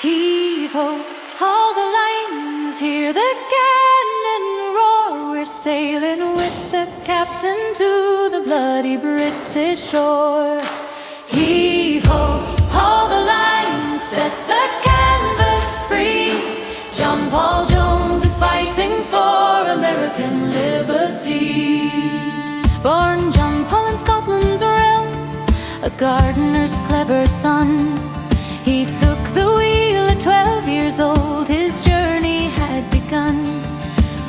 Heave ho, all the lines, hear the cannon roar. We're sailing with the captain to the bloody British shore. Heave ho, all the lines, set the canvas free. John Paul Jones is fighting for American liberty. Born John Paul in Scotland's realm, a gardener's clever son, he took the wheel at 12 years old, his journey had begun.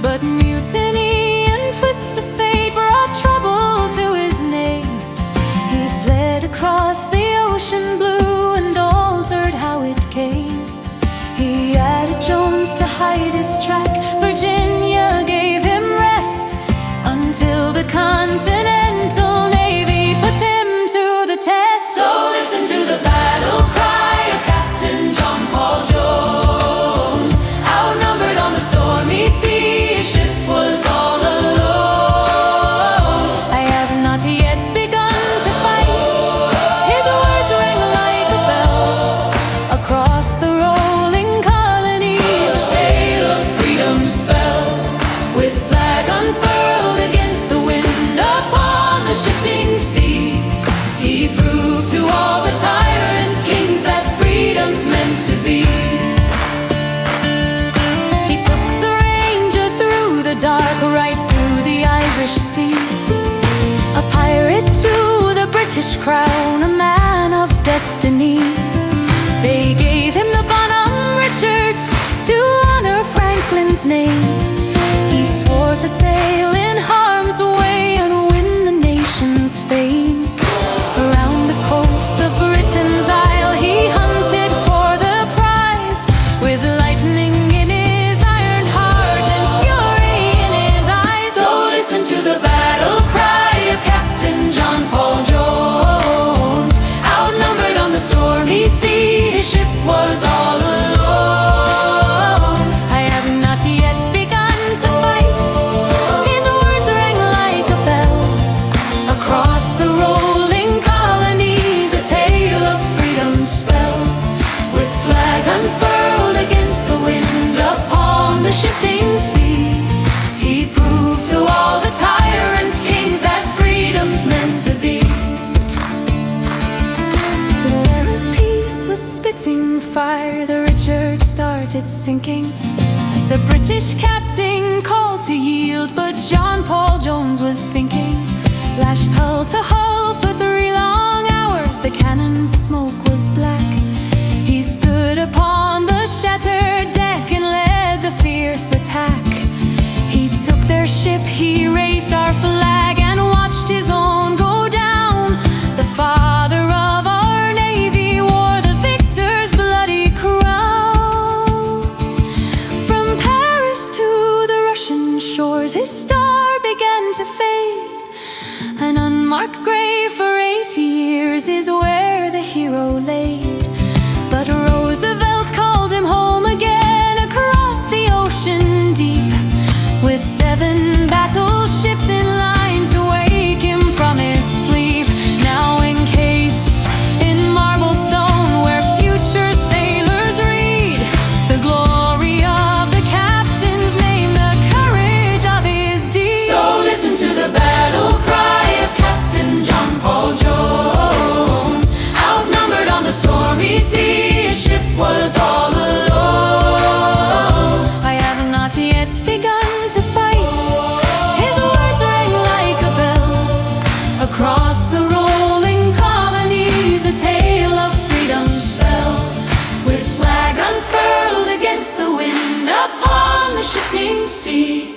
But mutiny and twist of fate brought trouble to his name. He fled across the ocean blue and altered how it came. He added Jones to hide his track, Virginia gave him rest, until the Continental Navy put him to the test. So listen to the battle cry of Captain John Paul Jones. Outnumbered on the stormy sea, his ship was all alone. I have not yet begun to fight, his words rang like a bell. Across the rolling colonies, a tale of freedom spell. With flag unfurled against the wind upon the shifting sea, he proved to all the tyrant kings that freedom's meant to be. He took the Ranger through the dark right to the Irish Sea, a pirate to the British crown, a man of destiny. They gave him the Bonhomme Richards to honor Franklin's name. He swore to sail in harm's way and win the nation's fame. Around the coast of Britain's Isle, he hunted for the prize, with lightning in his iron heart and fury in his eyes. So listen to the battle cry of Captain John Paul Jones. Outnumbered on the stormy sea, his ship was all alone. I have not yet begun to fight, his words rang like a bell. Across the rolling colonies, a tale of freedom spell. With flag unfurled against the wind upon the shifting sea, he proved to all the tyrant kings that freedom's meant to be. The Serapis was spitting fire, the Richard started sinking. The British captain called to yield, but John Paul Jones was thinking. Lashed hull to hull for 3 long hours, the cannon's smoke was black. He stood upon the shattered deck and led the fierce attack. He took their ship, he raised our flag, and watched his own go down. The father of our navy wore the victor's bloody crown. From Paris to the Russian shores, his star began to fade. An unmarked grave for 80 years is where the hero laid. But Roosevelt called him home again across the ocean deep, with 7 battleships in line to wake him from his sleep. Now encased in marble stone, where future sailors read the glory of the captain's name, the courage of his deed. So listen to the battle cry of Captain John Paul Jones. Outnumbered on the stormy sea, his ship was all alone. I have not yet begun to fight, his words rang like a bell. Across the rolling colonies, a tale of freedom spell. With flag unfurled against the wind upon the shifting sea,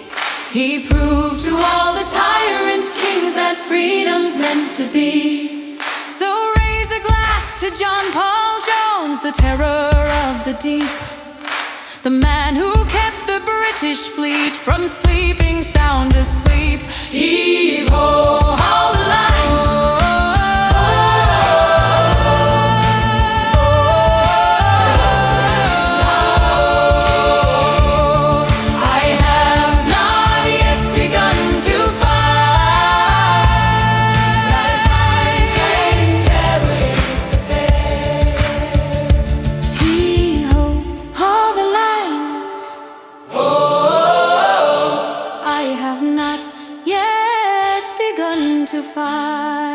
he proved to all the tyrant kings that freedom's meant to be. So raise a glass to John Paul Jones, the terror of the deep, the man who kept the British fleet from sleeping sound asleep. Heave ho, all the lines. I have not yet begun to fight. Heave ho, begun to fight.